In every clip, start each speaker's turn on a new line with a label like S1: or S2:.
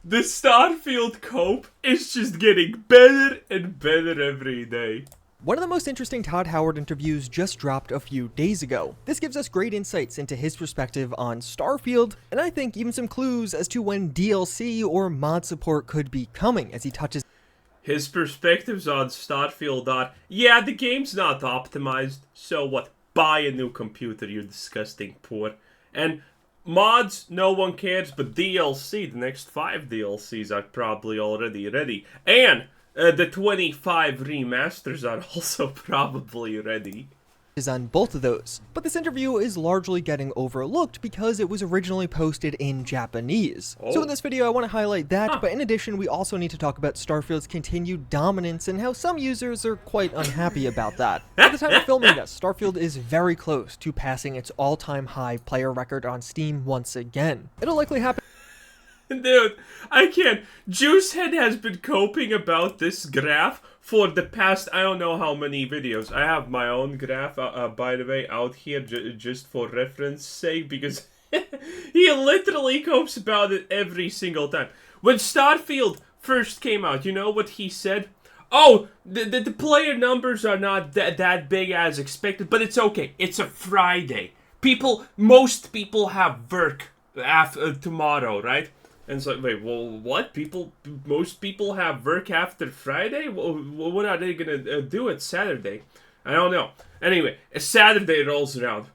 S1: The Starfield cope is just getting better and better every day.
S2: One of the most interesting Todd Howard interviews just dropped a few days ago. This gives us great insights into his perspective on Starfield, and I think even some clues as to when DLC or mod support could be coming, as he touches
S1: his perspectives on Starfield are, yeah, the game's not optimized, so what? Buy a new computer, you disgusting poor. And mods, no one cares, but DLC, the next 5 DLCs are probably already ready. And the 25 remasters are also probably ready.
S2: On both of those. But this interview is largely getting overlooked because it was originally posted in Japanese. So in this video I want to highlight that, but in addition we also need to talk about Starfield's continued dominance and how some users are quite unhappy about that. At the time of filming this, Starfield is very close to passing its all-time high player record on Steam once again. It'll likely happen.
S1: Dude, I can't. Juicehead has been coping about this graph for the past, I don't know how many videos. I have my own graph, by the way, out here just for reference sake, because he literally copes about it every single time. When Starfield first came out, you know what he said? Oh, the player numbers are not that big as expected, but it's okay. It's a Friday. Most people have work tomorrow, right? And it's like, wait, well, what? Most people have work after Friday? Well, what are they gonna do at Saturday? I don't know. Anyway, Saturday rolls around.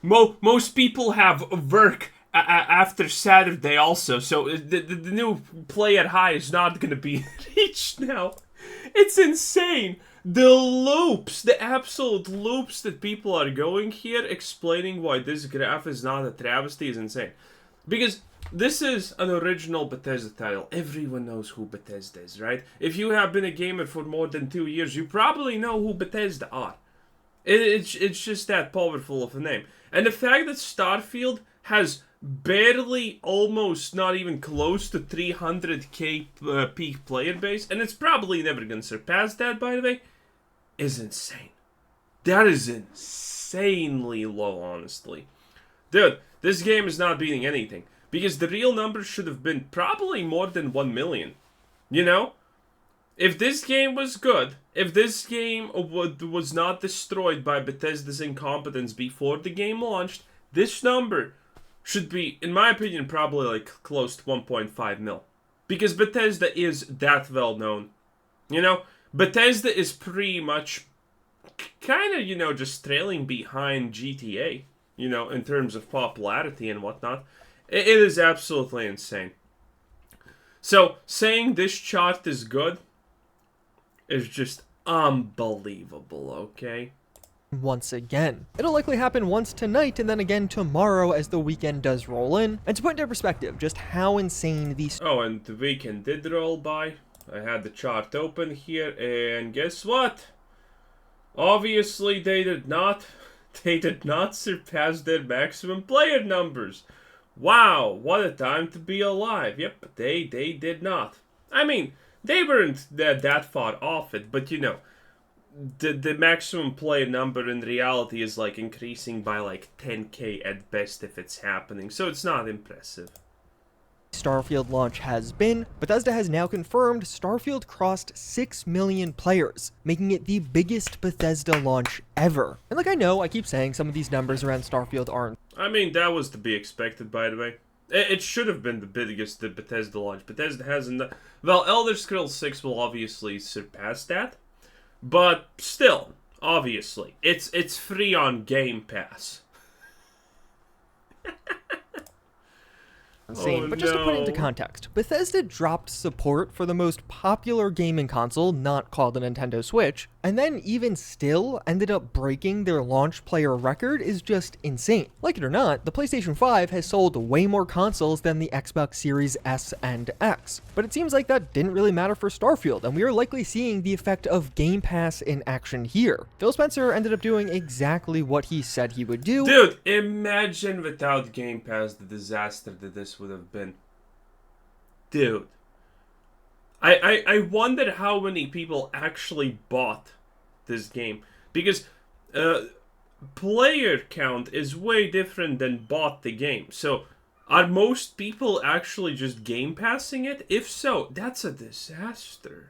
S1: Most people have work after Saturday also, so the new player high is not gonna be reached now. It's insane. The absolute loops that people are going here explaining why this graph is not a travesty is insane. Because this is an original Bethesda title. Everyone knows who Bethesda is, right? If you have been a gamer for more than 2 years, you probably know who Bethesda are. It's just that powerful of a name. And the fact that Starfield has barely, almost not even close to 300k peak player base, and it's probably never going to surpass that, by the way, is insane. That is insanely low, honestly. Dude, this game is not beating anything. Because the real number should have been probably more than 1 million. You know? If this game was good, if this game was not destroyed by Bethesda's incompetence before the game launched, this number should be, in my opinion, probably like close to 1.5 mil. Because Bethesda is that well known. You know? Bethesda is pretty much kind of, you know, just trailing behind GTA. You know, in terms of popularity and whatnot. It is absolutely insane. So, saying this chart is good is just unbelievable, okay?
S2: Once again. It'll likely happen once tonight and then again tomorrow as the weekend does roll in. And to put into perspective just how insane these...
S1: Oh, and the weekend did roll by. I had the chart open here, and guess what? Obviously, they did not surpass their maximum player numbers. Wow, what a time to be alive. Yep, they did not. I mean, they weren't that far off it, but you know, the maximum player number in reality is like increasing by like 10k at best if it's happening, so it's not impressive.
S2: Starfield launch has been, Bethesda has now confirmed Starfield crossed 6 million players, making it the biggest Bethesda launch ever. And like I know, I keep saying some of these numbers around Starfield aren't.
S1: I mean, that was to be expected, by the way. It should have been the biggest Bethesda launch. Bethesda hasn't... Well, Elder Scrolls 6 will obviously surpass that. But still, obviously, it's free on Game Pass.
S2: Insane. But just to put it into context, Bethesda dropped support for the most popular gaming console not called the Nintendo Switch, and then even still ended up breaking their launch player record is just insane. Like it or not, the PlayStation 5 has sold way more consoles than the Xbox Series S and X. But it seems like that didn't really matter for Starfield, and we are likely seeing the effect of Game Pass in action here. Phil Spencer ended up doing exactly what he said he would do.
S1: Dude, imagine without Game Pass the disaster that this would have been. Dude. I wonder how many people actually bought this game. Because player count is way different than bought the game. So Are most people actually just game passing it? If so, that's a disaster.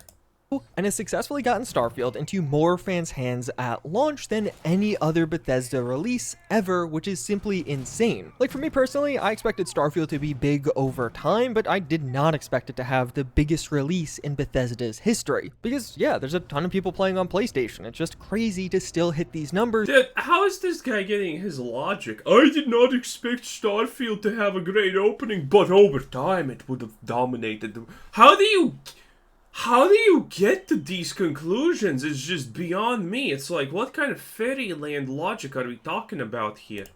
S2: And has successfully gotten Starfield into more fans' hands at launch than any other Bethesda release ever, which is simply insane. Like, for me personally, I expected Starfield to be big over time, but I did not expect it to have the biggest release in Bethesda's history. Because, yeah, there's a ton of people playing on PlayStation. It's just crazy to still hit these numbers.
S1: Dude, how is this guy getting his logic? I did not expect Starfield to have a great opening, but over time it would have dominated them. How do you get to these conclusions? It's just beyond me. It's like, what kind of fairyland logic are we talking about here?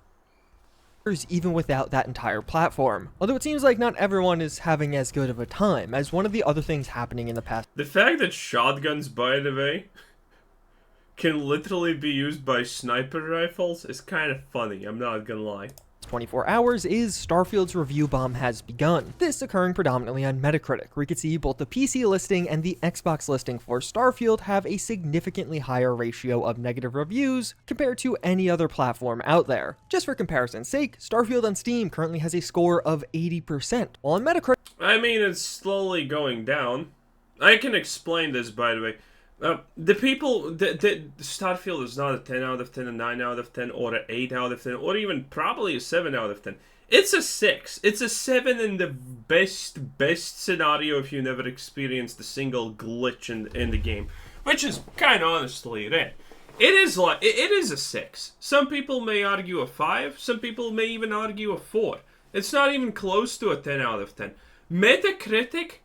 S2: Even without that entire platform. Although it seems like not everyone is having as good of a time as one of the other things happening in the past.
S1: The fact that shotguns, by the way, can literally be used by sniper rifles is kind of funny, I'm not gonna lie.
S2: 24 hours is Starfield's review bomb has begun. This occurring predominantly on Metacritic, where you can see both the PC listing and the Xbox listing for Starfield have a significantly higher ratio of negative reviews compared to any other platform out there. Just for comparison's sake, Starfield on Steam currently has a score of 80%, while on Metacritic...
S1: I mean, it's slowly going down. I can explain this, by the way. The Starfield is not a 10 out of 10, a 9 out of 10, or an 8 out of 10, or even probably a 7 out of 10. It's a 6. It's a 7 in the best scenario if you never experienced a single glitch in the game. Which is kind of honestly rare. It is a 6. Some people may argue a 5, some people may even argue a 4. It's not even close to a 10 out of 10. Metacritic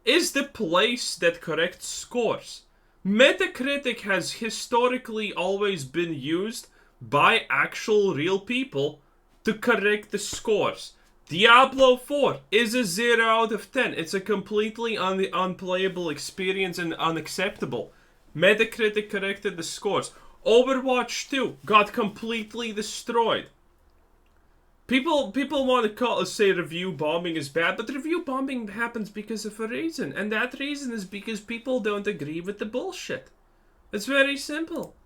S1: is the place that corrects scores. Metacritic has historically always been used by actual real people to correct the scores. Diablo 4 is a 0 out of 10. It's a completely unplayable experience and unacceptable. Metacritic corrected the scores. Overwatch 2 got completely destroyed. People want to say review bombing is bad, but review bombing happens because of a reason, and that reason is because people don't agree with the bullshit. It's very simple.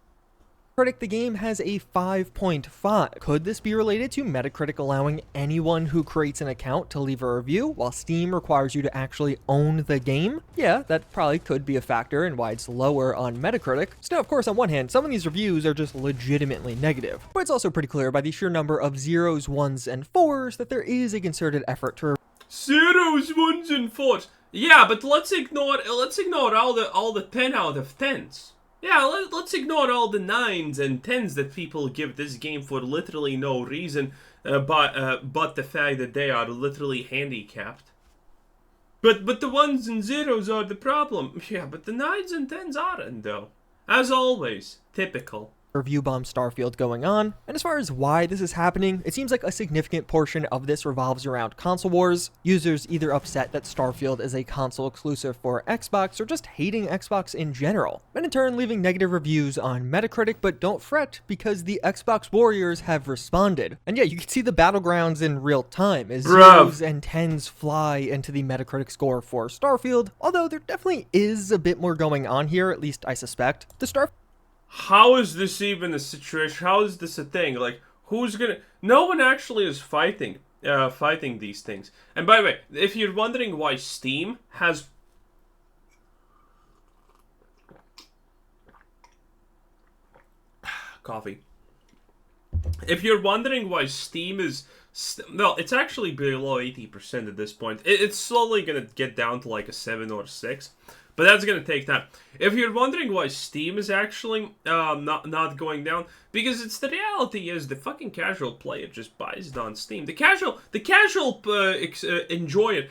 S2: The game has a 5.5. Could this be related to Metacritic allowing anyone who creates an account to leave a review, while Steam requires you to actually own the game? Yeah, that probably could be a factor in why it's lower on Metacritic. So, of course, on one hand, some of these reviews are just legitimately negative, but it's also pretty clear by the sheer number of 0s, 1s, and 4s that there is a concerted effort to...
S1: 0s, 1s, and 4s. Yeah, but let's ignore all the 10 out of 10s. Yeah, let's ignore all the 9s and 10s that people give this game for literally no reason, but the fact that they are literally handicapped. But the 1s and 0s are the problem. Yeah, but the 9s and 10s aren't, though. As always, typical.
S2: Review bomb Starfield going on, and as far as why this is happening, it seems like a significant portion of this revolves around console wars, users either upset that Starfield is a console exclusive for Xbox or just hating Xbox in general, and in turn leaving negative reviews on Metacritic, but don't fret because the Xbox warriors have responded. And yeah, you can see the battlegrounds in real time as 0s and 10s fly into the Metacritic score for Starfield, although there definitely is a bit more going on here, at least I suspect.
S1: How is this even a situation? How is this a thing? Like, who's gonna... No one actually is fighting these things. And by the way, if you're wondering why Steam has... Coffee. If you're wondering why Steam is... Well, it's actually below 80% at this point. It's slowly gonna get down to like a 7 or 6. But that's going to take time. If you're wondering why Steam is actually not going down, because it's the reality is the fucking casual player just buys it on Steam. The casual enjoyer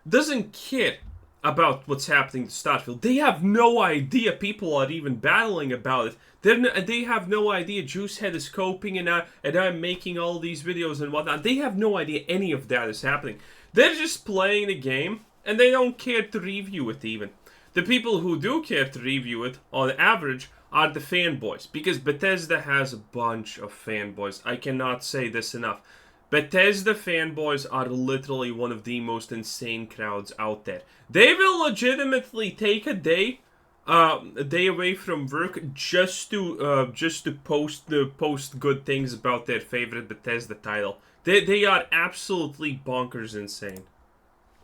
S1: doesn't care about what's happening to Starfield. They have no idea people are even battling about it. They have no idea Juicehead is coping and I'm making all these videos and whatnot. They have no idea any of that is happening. They're just playing the game and they don't care to review it even. The people who do care to review it, on average, are the fanboys. Because Bethesda has a bunch of fanboys. I cannot say this enough. Bethesda fanboys are literally one of the most insane crowds out there. They will legitimately take a day away from work just to post good things about their favorite Bethesda title. They are absolutely bonkers insane.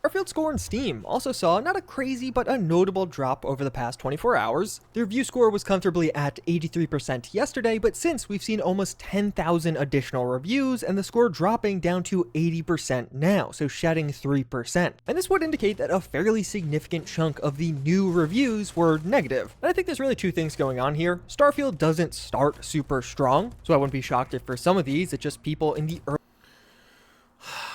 S2: Starfield score on Steam also saw not a crazy but a notable drop over the past 24 hours. The review score was comfortably at 83% yesterday, but since we've seen almost 10,000 additional reviews and the score dropping down to 80% now, so shedding 3%. And this would indicate that a fairly significant chunk of the new reviews were negative. And I think there's really two things going on here. Starfield doesn't start super strong, so I wouldn't be shocked if for some of these it's just people in the early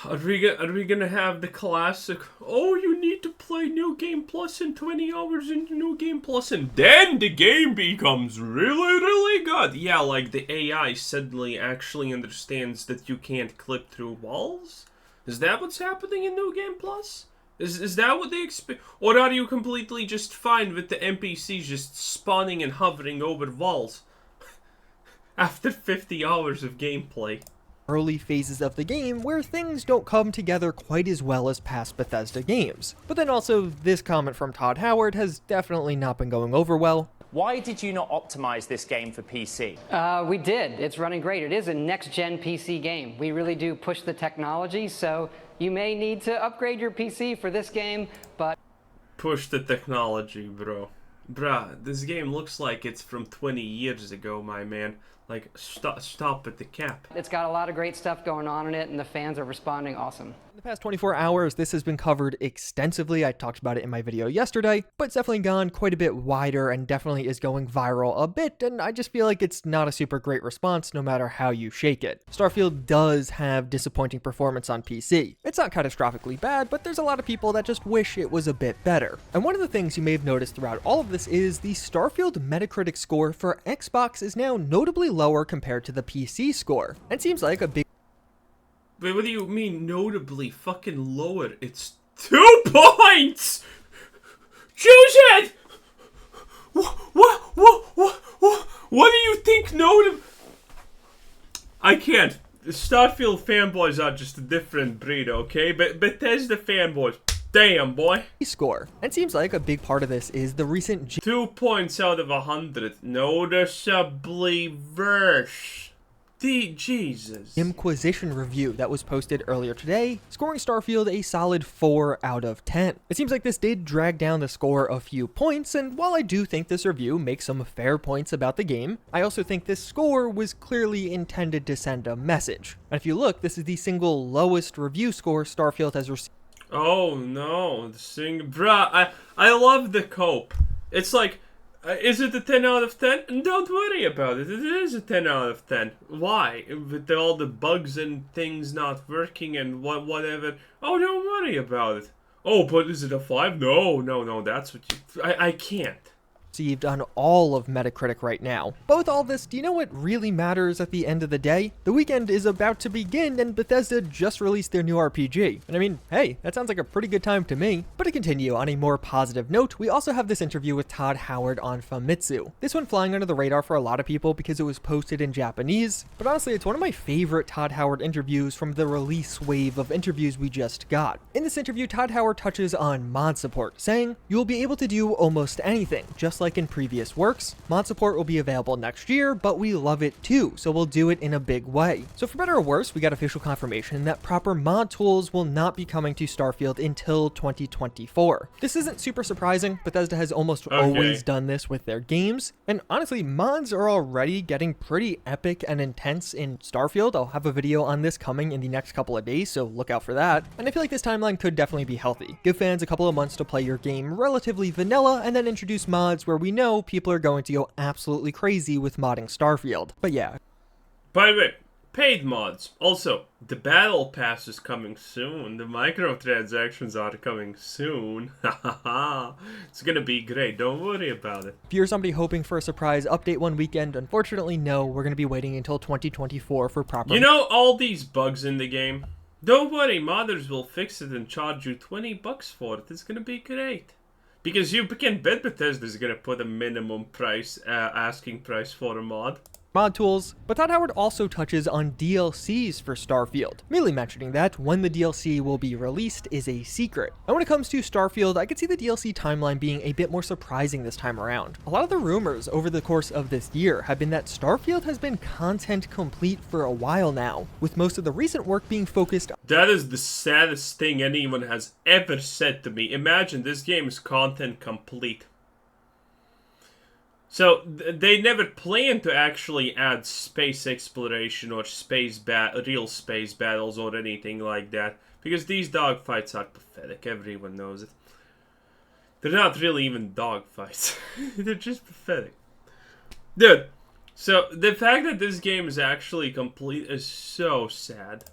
S1: Are we gonna have the classic, oh, you need to play New Game Plus in 20 hours into New Game Plus, and then the game becomes really, really good? Yeah, like the AI suddenly actually understands that you can't clip through walls? Is that what's happening in New Game Plus? Is that what they expect? Or are you completely just fine with the NPCs just spawning and hovering over walls after 50 hours of gameplay?
S2: Early phases of the game where things don't come together quite as well as past Bethesda games. But then also, this comment from Todd Howard has definitely not been going over well.
S3: Why did you not optimize this game for PC?
S4: We did. It's running great. It is a next-gen PC game. We really do push the technology, so you may need to upgrade your PC for this game, but...
S1: Push the technology, bro. Bruh, this game looks like it's from 20 years ago, my man. Like, stop at the cap.
S4: It's got a lot of great stuff going on in it, and the fans are responding awesome.
S2: In the past 24 hours, this has been covered extensively. I talked about it in my video yesterday, but it's definitely gone quite a bit wider and definitely is going viral a bit, and I just feel like it's not a super great response no matter how you shake it. Starfield does have disappointing performance on PC. It's not catastrophically bad, but there's a lot of people that just wish it was a bit better. And one of the things you may have noticed throughout all of this is the Starfield Metacritic score for Xbox is now notably lower compared to the PC score. And seems like a big...
S1: Wait, what do you mean notably fucking lower? It's 2 points! Choose it! What do you think notable? I can't. Starfield fanboys are just a different breed, okay? But Bethesda fanboys, damn boy.
S2: Score. And seems like a big part of this is the recent
S1: 2 points out of 100. Noticeably worse. Jesus.
S2: Inquisition review that was posted earlier today, scoring Starfield a solid 4 out of 10. It seems like this did drag down the score a few points, and while I do think this review makes some fair points about the game, I also think this score was clearly intended to send a message. And if you look, this is the single lowest review score Starfield has received.
S1: Oh no, bruh, I love the cope. It's like, is it a 10 out of 10? Don't worry about it. It is a 10 out of 10. Why? With all the bugs and things not working and whatever. Oh, don't worry about it. Oh, but is it a 5? No, that's what you... I can't.
S2: Received on all of Metacritic right now. But with all this, do you know what really matters at the end of the day? The weekend is about to begin and Bethesda just released their new RPG. And I mean, hey, that sounds like a pretty good time to me. But to continue on a more positive note, we also have this interview with Todd Howard on Famitsu. This one flying under the radar for a lot of people because it was posted in Japanese, but honestly, it's one of my favorite Todd Howard interviews from the release wave of interviews we just got. In this interview, Todd Howard touches on mod support, saying, "You will be able to do almost anything, just like in previous works. Mod support will be available next year, but we love it too, so we'll do it in a big way." So for better or worse, we got official confirmation that proper mod tools will not be coming to Starfield until 2024. This isn't super surprising. Bethesda has almost always done this with their games, and honestly, mods are already getting pretty epic and intense in Starfield. I'll have a video on this coming in the next couple of days, so look out for that. And I feel like this timeline could definitely be healthy. Give fans a couple of months to play your game relatively vanilla, and then introduce mods where we know people are going to go absolutely crazy with modding Starfield. But yeah.
S1: By the way, paid mods. Also, the battle pass is coming soon. The microtransactions are coming soon. It's gonna be great. Don't worry about it.
S2: If you're somebody hoping for a surprise update one weekend, unfortunately no, we're gonna be waiting until 2024 for proper...
S1: You know all these bugs in the game? Don't worry, modders will fix it and charge you $20 for it. It's gonna be great. Because you can bet Bethesda's gonna put a minimum price, asking price for a mod.
S2: mod tools, but Todd Howard also touches on DLCs for Starfield, merely mentioning that when the DLC will be released is a secret. And when it comes to Starfield, I could see the DLC timeline being a bit more surprising this time around. A lot of the rumors over the course of this year have been that Starfield has been content complete for a while now, with most of the recent work being focused.
S1: That is the saddest thing anyone has ever said to me. Imagine this game is content complete. So, they never planned to actually add space exploration or real space battles or anything like that. Because these dogfights are pathetic, everyone knows it. They're not really even dogfights. They're just pathetic. Dude, so the fact that this game is actually complete is so sad.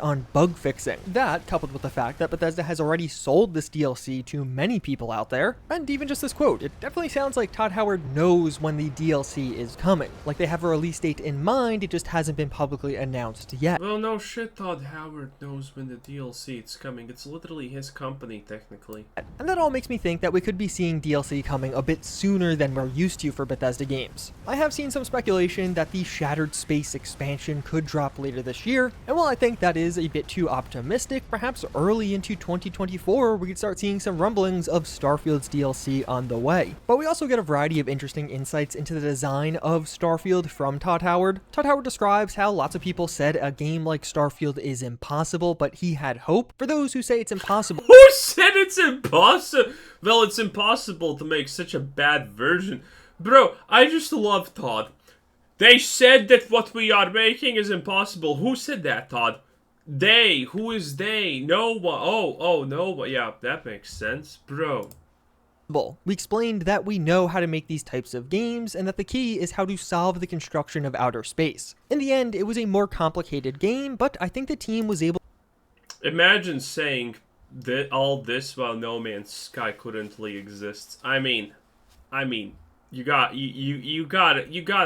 S2: On bug fixing. That, coupled with the fact that Bethesda has already sold this DLC to many people out there, and even just this quote, it definitely sounds like Todd Howard knows when the DLC is coming. Like they have a release date in mind, it just hasn't been publicly announced yet.
S1: Well, no shit, Todd Howard knows when the DLC is coming. It's literally his company, technically.
S2: And that all makes me think that we could be seeing DLC coming a bit sooner than we're used to for Bethesda games. I have seen some speculation that the Shattered Space expansion could drop later this year, and while I think that is a bit too optimistic, perhaps early into 2024 we could start seeing some rumblings of Starfield's DLC on the way. But we also get a variety of interesting insights into the design of Starfield from Todd Howard. Todd Howard describes how lots of people said a game like Starfield is impossible, but he had hope. For those who say it's impossible,
S1: Who said it's impossible? Well, it's impossible to make such a bad version. Bro, I just love Todd. They said that what we are making is impossible. Who said that, Todd? They. Who is they? No one. Oh, no one. Yeah, that makes sense. Bro.
S2: we explained that we know how to make these types of games and that the key is how to solve the construction of outer space. In the end, it was a more complicated game, but I think the team was able.
S1: Imagine saying that all this while No Man's Sky currently exists. I mean, you gotta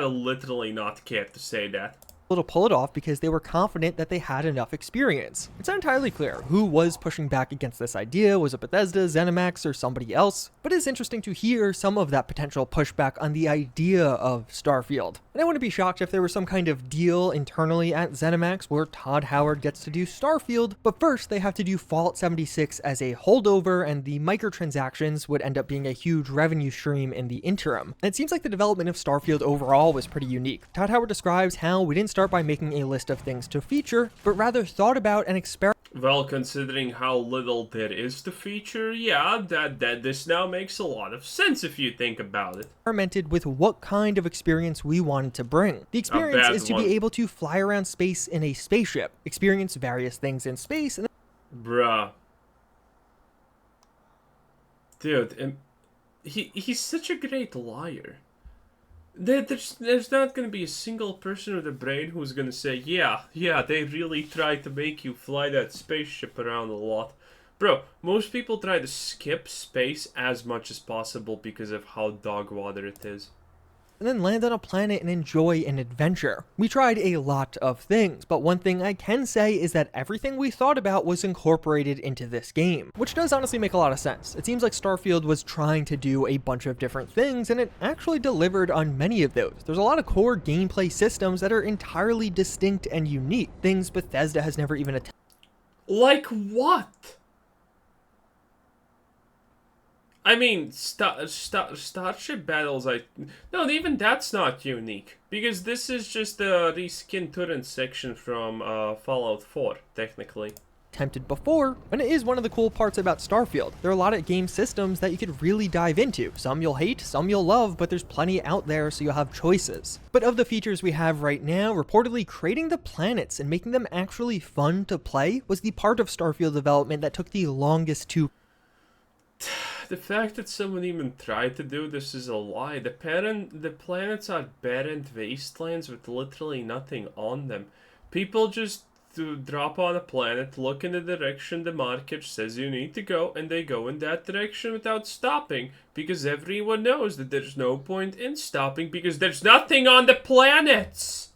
S1: literally not care to say that.
S2: To pull it off because they were confident that they had enough experience. It's not entirely clear who was pushing back against this idea. Was it Bethesda, ZeniMax, or somebody else? But it's interesting to hear some of that potential pushback on the idea of Starfield. And I wouldn't be shocked if there was some kind of deal internally at ZeniMax where Todd Howard gets to do Starfield, but first they have to do Fallout 76 as a holdover, and the microtransactions would end up being a huge revenue stream in the interim. And it seems like the development of Starfield overall was pretty unique. Todd Howard describes how we didn't start by making a list of things to feature, but rather thought about and experimented.
S1: Well, considering how little there is to feature, yeah, that this now makes a lot of sense if you think about it.
S2: Experimented with what kind of experience we wanted to bring. The experience is to be able to fly around space in a spaceship, experience various things in space, and
S1: bruh. Dude, he's such a great liar. There's not gonna be a single person with a brain who's gonna say, yeah, they really tried to make you fly that spaceship around a lot. Bro, most people try to skip space as much as possible because of how dog water it is.
S2: And then land on a planet and enjoy an adventure. We tried a lot of things, but one thing I can say is that everything we thought about was incorporated into this game, which does honestly make a lot of sense. It seems like Starfield was trying to do a bunch of different things, and it actually delivered on many of those. There's a lot of core gameplay systems that are entirely distinct and unique, things Bethesda has never even attempted.
S1: Like what? I mean, Starship Battles, no, even that's not unique. Because this is just a reskin Turin section from Fallout 4, technically.
S2: Attempted before, and it is one of the cool parts about Starfield. There are a lot of game systems that you could really dive into. Some you'll hate, some you'll love, but there's plenty out there, so you'll have choices. But of the features we have right now, reportedly creating the planets and making them actually fun to play was the part of Starfield development that took the longest to.
S1: The fact that someone even tried to do this is a lie. The planets are barren wastelands with literally nothing on them. People just drop on a planet, look in the direction the marker says you need to go, and they go in that direction without stopping, because everyone knows that there's no point in stopping because there's nothing on the planets.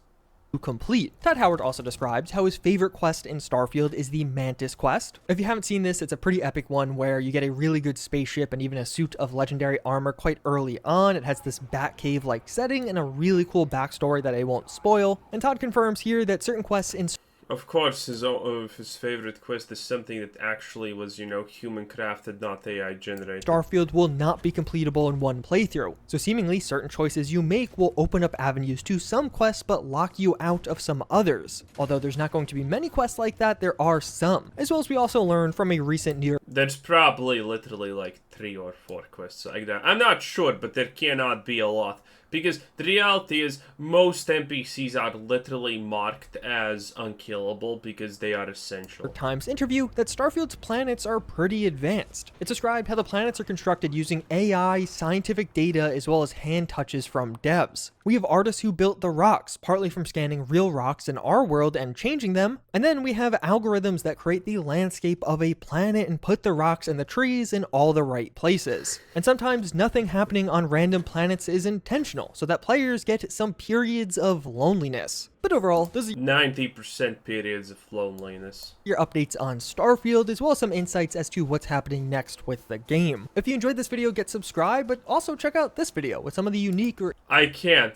S2: complete. Todd Howard also describes how his favorite quest in Starfield is the Mantis quest. If you haven't seen this, it's a pretty epic one where you get a really good spaceship and even a suit of legendary armor quite early on. It has this Batcave-like setting and a really cool backstory that I won't spoil. And Todd confirms here that certain quests in
S1: Of course, his favorite quest is something that actually was, human crafted, not AI generated.
S2: Starfield will not be completable in one playthrough, so seemingly certain choices you make will open up avenues to some quests but lock you out of some others. Although there's not going to be many quests like that, there are some, as well as we also learned from a recent New York
S1: There's probably literally like 3 or 4 quests like that. I'm not sure, but there cannot be a lot. Because the reality is, most NPCs are literally marked as unkillable because they are essential.
S2: Times interview that Starfield's planets are pretty advanced. It's described how the planets are constructed using AI, scientific data, as well as hand touches from devs. We have artists who built the rocks, partly from scanning real rocks in our world and changing them, and then we have algorithms that create the landscape of a planet and put the rocks and the trees in all the right places. And sometimes nothing happening on random planets is intentional, so that players get some periods of loneliness. But overall, those are
S1: 90% periods of loneliness.
S2: your updates on Starfield, as well as some insights as to what's happening next with the game. If you enjoyed this video, get subscribed, but also check out this video with some of the unique or
S1: I can't.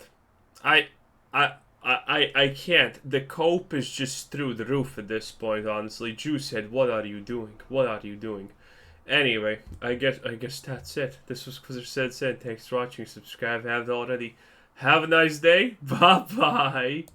S1: I can't. The cope is just through the roof at this point, honestly. Juicehead, what are you doing? What are you doing? Anyway, I guess that's it. This was Quizzer Said. Thanks for watching. Subscribe if you haven't already. Have a nice day. Bye-bye.